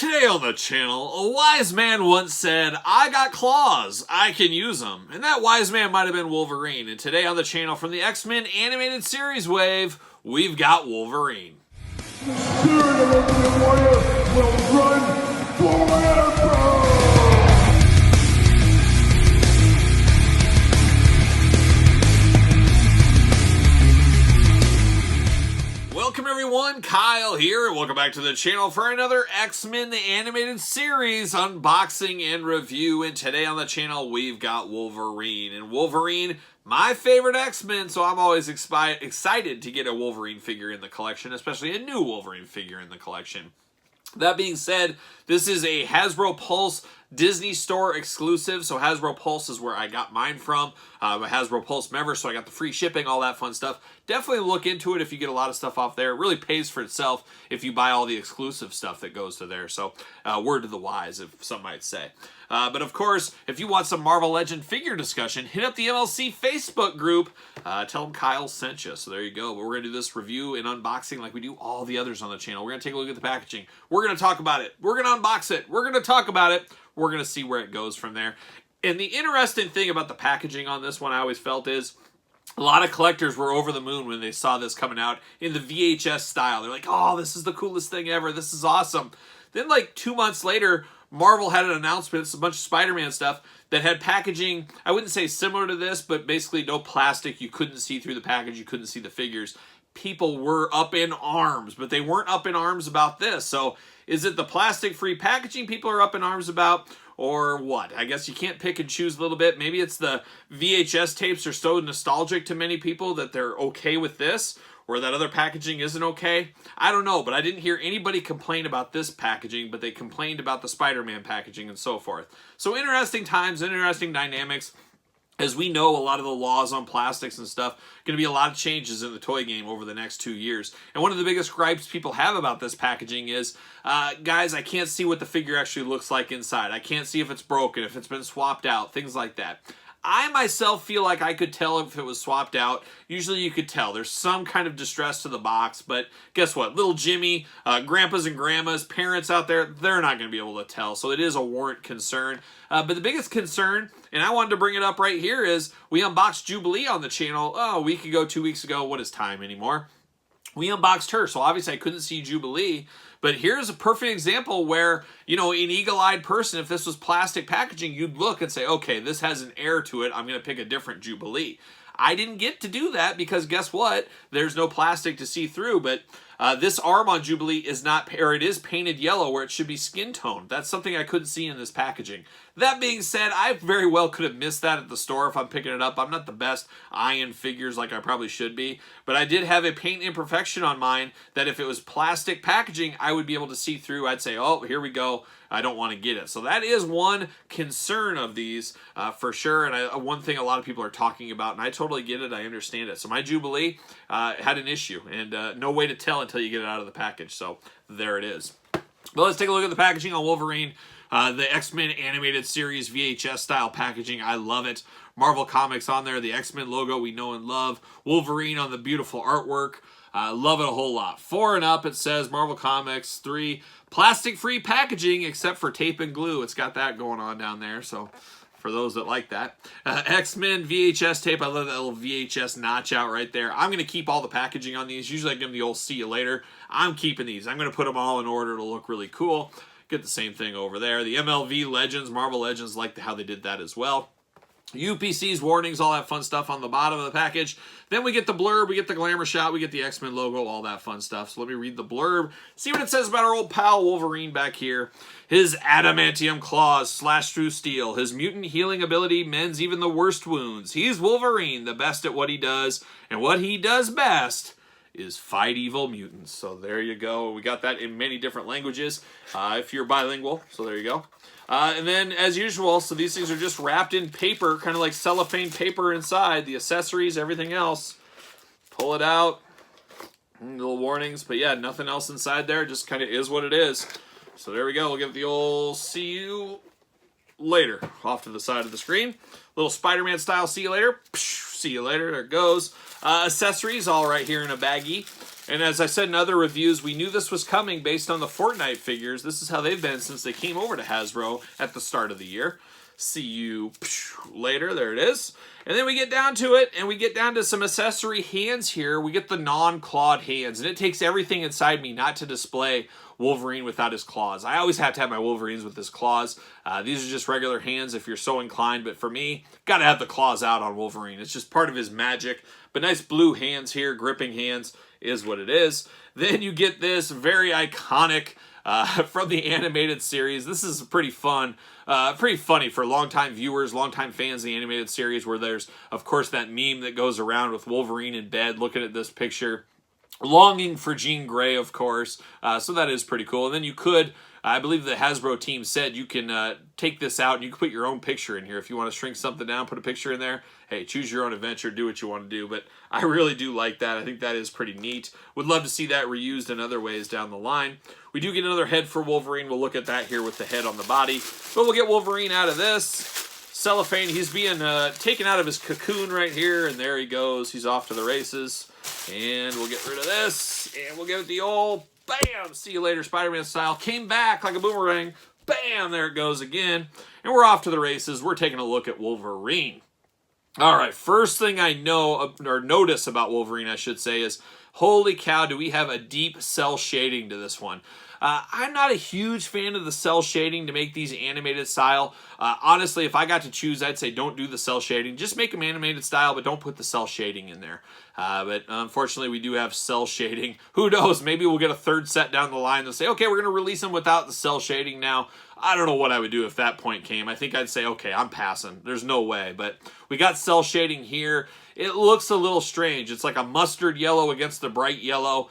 Today on the channel, a wise man once said, "I got claws, I can use them." And that wise man might have been Wolverine. And today on the channel from the X-Men animated series wave, we've got Wolverine. The spirit of Ultimate Warrior will run forever! Welcome everyone, Kyle here, and welcome back to the channel for another X-Men the Animated Series unboxing and review. And today on the channel, we've got Wolverine. And Wolverine, my favorite X-Men, so I'm always excited to get a Wolverine figure in the collection, especially a new Wolverine figure in the collection. That being said, this is a Hasbro Pulse Disney Store exclusive, so Hasbro Pulse is where I got mine from. I'm a Hasbro Pulse member, so I got the free shipping, all that fun stuff. Definitely look into it if you get a lot of stuff off there. It really pays for itself if you buy all the exclusive stuff that goes to there, so word to the wise, if some might say. But of course, if you want some Marvel Legend figure discussion, hit up the MLC Facebook group. Tell them Kyle sent you. So there you go. But we're going to do this review and unboxing like we do all the others on the channel. We're going to take a look at the packaging. We're going to talk about it. We're going to unbox it. We're going to talk about it. We're going to see where it goes from there. And the interesting thing about the packaging on this one, I always felt, is a lot of collectors were over the moon when they saw this coming out in the VHS style. They're like, oh, this is the coolest thing ever. This is awesome. Then like 2 months later, Marvel had an announcement, it's a bunch of Spider-Man stuff, that had packaging, I wouldn't say similar to this, but basically no plastic. You couldn't see through the package. You couldn't see the figures. People were up in arms, but they weren't up in arms about this. So is it the plastic-free packaging people are up in arms about, or what? I guess you can't pick and choose a little bit. Maybe it's the VHS tapes are so nostalgic to many people that they're okay with this, or that other packaging isn't okay. I don't know, but I didn't hear anybody complain about this packaging, but they complained about the Spider-Man packaging and so forth. So interesting times, interesting dynamics. As we know, a lot of the laws on plastics and stuff, going to be a lot of changes in the toy game over the next 2 years. And one of the biggest gripes people have about this packaging is, guys, I can't see what the figure actually looks like inside. I can't see if it's broken, if it's been swapped out, things like that. I myself feel like I could tell if it was swapped out. Usually you could tell. There's some kind of distress to the box, but guess what? Little Jimmy, grandpas and grandmas, parents out there, they're not going to be able to tell. So it is a warrant concern. But the biggest concern, and I wanted to bring it up right here, is we unboxed Jubilee on the channel a week ago, 2 weeks ago. What is time anymore? We unboxed her, so obviously I couldn't see Jubilee. But here's a perfect example where, you know, an eagle-eyed person, if this was plastic packaging, you'd look and say, okay, this has an air to it. I'm going to pick a different Jubilee. I didn't get to do that because guess what? There's no plastic to see through, but this arm on Jubilee is not, or it is painted yellow where it should be skin tone. That's something I couldn't see in this packaging. That being said, I very well could have missed that at the store if I'm picking it up. I'm not the best eye-in figures like I probably should be, but I did have a paint imperfection on mine that if it was plastic packaging, I would be able to see through. I'd say, oh, here we go. I don't want to get it. So that is one concern of these for sure, and one thing a lot of people are talking about, and I totally get it. I understand it. So my Jubilee had an issue, and no way to tell until you get it out of the package. So there it is. But let's take a look at the packaging on Wolverine. The X-Men animated series VHS style packaging. I love it. Marvel Comics on there. The X-Men logo we know and love. Wolverine on the beautiful artwork. Love it a whole lot. 4 and up, it says Marvel Comics. 3, plastic-free packaging except for tape and glue. It's got that going on down there, so for those that like that. X-Men VHS tape. I love that little VHS notch out right there. I'm going to keep all the packaging on these. Usually I give them the old see you later. I'm keeping these. I'm going to put them all in order to look really cool. Get the same thing over there. The MLV Legends, Marvel Legends, like how they did that as well. UPCs, warnings, all that fun stuff on the bottom of the package. Then we get the blurb, we get the glamour shot, we get the X-Men logo, all that fun stuff. So let me read the blurb, see what it says about our old pal Wolverine back here. His adamantium claws slash through steel. His mutant healing ability mends even the worst wounds. He's Wolverine, the best at what he does, and what he does best is fight evil mutants. So there you go. We got that in many different languages if you're bilingual. So there you go. And then, as usual, so these things are just wrapped in paper, kind of like cellophane paper inside. The accessories, everything else. Pull it out. Little warnings. But yeah, nothing else inside there. Just kind of is what it is. So there we go. We'll give it the old see you later. Off to the side of the screen. Little Spider-Man style, see you later. See you later, there it goes. Accessories, all right here in a baggie. And as I said in other reviews, we knew this was coming based on the Fortnite figures. This is how they've been since they came over to Hasbro at the start of the year. See you later, there it is. And then we get down to it, and we get down to some accessory hands here. We get the non-clawed hands, and it takes everything inside me not to display Wolverine without his claws. I always have to have my Wolverines with his claws. These are just regular hands if you're so inclined, but for me, gotta have the claws out on Wolverine. It's just part of his magic. But nice blue hands here, gripping hands is what it is. Then you get this very iconic from the animated series. This is pretty fun, pretty funny for longtime viewers, longtime fans of the animated series, where there's, of course, that meme that goes around with Wolverine in bed looking at this picture, longing for Jean Grey, of course. So that is pretty cool. And then you could, I believe the Hasbro team said you can take this out and you can put your own picture in here. If you want to shrink something down, put a picture in there. Hey, choose your own adventure, do what you want to do. But I really do like that. I think that is pretty neat. Would love to see that reused in other ways down the line. We do get another head for Wolverine. We'll look at that here with the head on the body. But we'll get Wolverine out of this. Cellophane, he's being taken out of his cocoon right here. And there he goes. He's off to the races. And we'll get rid of this. And we'll give it the old bam. See you later, Spider-Man style. Came back like a boomerang. Bam. There it goes again. And we're off to the races. We're taking a look at Wolverine. All right, first thing I know, or notice about Wolverine, I should say, is holy cow, do we have a deep cell shading to this one. I'm not a huge fan of the cell shading to make these animated style. Honestly, if I got to choose, I'd say don't do the cell shading. Just make them animated style, but don't put the cell shading in there. But unfortunately, we do have cell shading. Who knows? Maybe we'll get a third set down the line. They'll say, okay, we're going to release them without the cell shading now. I don't know what I would do if that point came. I think I'd say, okay, I'm passing. There's no way. But we got cell shading here. It looks a little strange. It's like a mustard yellow against the bright yellow.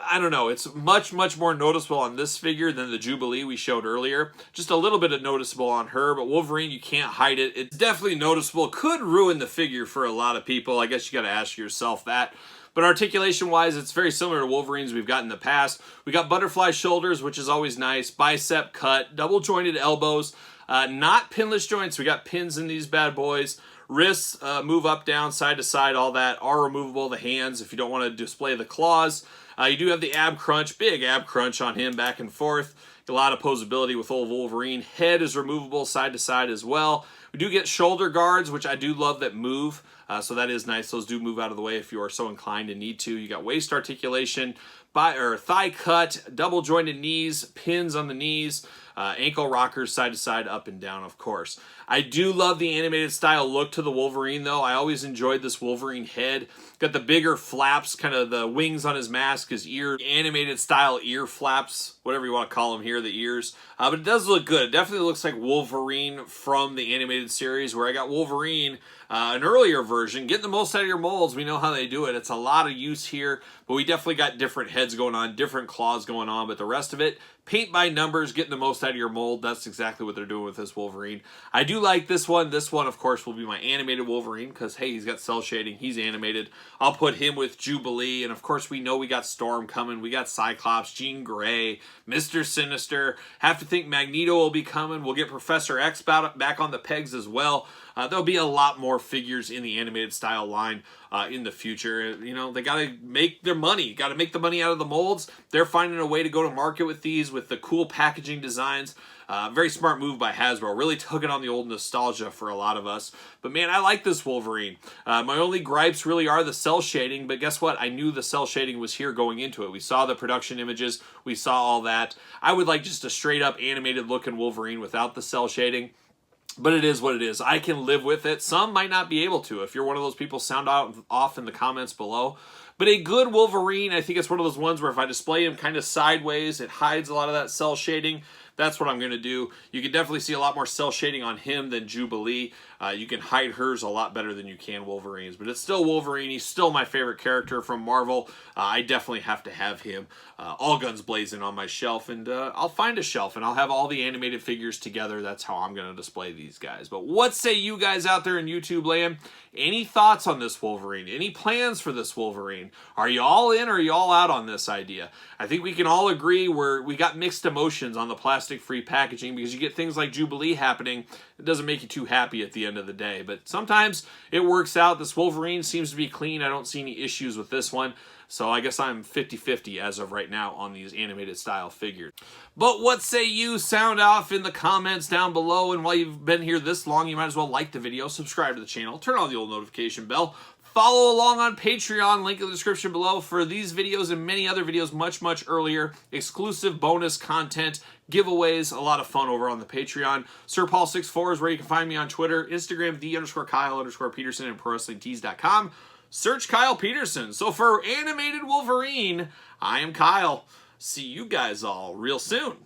I don't know. It's much, much more noticeable on this figure than the Jubilee we showed earlier. Just a little bit of noticeable on her, but Wolverine, you can't hide it. It's definitely noticeable. Could ruin the figure for a lot of people. I guess you got to ask yourself that. But articulation-wise, it's very similar to Wolverines we've got in the past. We got butterfly shoulders, which is always nice. Bicep cut, double-jointed elbows. Not pinless joints. We got pins in these bad boys. Wrists move up, down, side to side. All that are removable. The hands, if you don't want to display the claws. You do have the ab crunch, big ab crunch on him back and forth. A lot of posability with old Wolverine. Head is removable side to side as well. We do get shoulder guards, which I do love that move. So that is nice. Those do move out of the way if you are so inclined and need to. You got waist articulation, thigh cut, double jointed knees, pins on the knees, ankle rockers side to side, up and down, of course. I do love the animated style look to the Wolverine, though. I always enjoyed this Wolverine head. Got the bigger flaps, kind of the wings on his mask, his ear, animated style ear flaps, whatever you want to call them here, the ears. But it does look good. It definitely looks like Wolverine from the animated series, where I got Wolverine, an earlier version. Getting the most out of your molds, we know how they do it. It's a lot of use here, but we definitely got different heads going on, different claws going on, but the rest of it, paint by numbers, getting the most out of your mold. That's exactly what they're doing with this Wolverine. I do like this one. This one, of course, will be my animated Wolverine because, hey, he's got cell shading. He's animated. I'll put him with Jubilee, and of course, we know we got Storm coming. We got Cyclops, Jean Grey, Mr. Sinister. Have to think Magneto will be coming. We'll get Professor X back on the pegs as well. There'll be a lot more figures in the animated style line in the future. You know, they got to make their money. Got to make the money out of the molds. They're finding a way to go to market with these, with the cool packaging designs. Very smart move by Hasbro. Really took it on the old nostalgia for a lot of us. But man, I like this Wolverine. My only gripes really are the cell shading, but guess what? I knew the cell shading was here going into it. We saw the production images. We saw all that. I would like just a straight up animated looking Wolverine without the cell shading. But it is what it is. I can live with it. Some might not be able to. If you're one of those people, sound off in the comments below. But a good Wolverine, I think it's one of those ones where if I display him kind of sideways, it hides a lot of that cell shading. That's what I'm going to do. You can definitely see a lot more cell shading on him than Jubilee. You can hide hers a lot better than you can Wolverine's. But it's still Wolverine. He's still my favorite character from Marvel. I definitely have to have him all guns blazing on my shelf. And I'll find a shelf and I'll have all the animated figures together. That's how I'm going to display these guys. But what say you guys out there in YouTube land? Any thoughts on this Wolverine? Any plans for this Wolverine? Wolverine. Are you all in or are you all out on this idea? I think we can all agree we got mixed emotions on the plastic-free packaging because you get things like Jubilee happening. It doesn't make you too happy at the end of the day, but sometimes it works out. This Wolverine seems to be clean. I don't see any issues with this one. So I guess I'm 50-50 as of right now on these animated style figures. But what say you? Sound off in the comments down below. And while you've been here this long, you might as well like the video, subscribe to the channel, turn on the old notification bell, follow along on Patreon, link in the description below for these videos and many other videos much earlier, exclusive bonus content, giveaways, a lot of fun over on the Patreon. SirPaul64 is where you can find me on Twitter, Instagram, _Kyle_Peterson, and ProWrestlingTees.com. Search Kyle Peterson. So for animated Wolverine, I am Kyle. See you guys all real soon.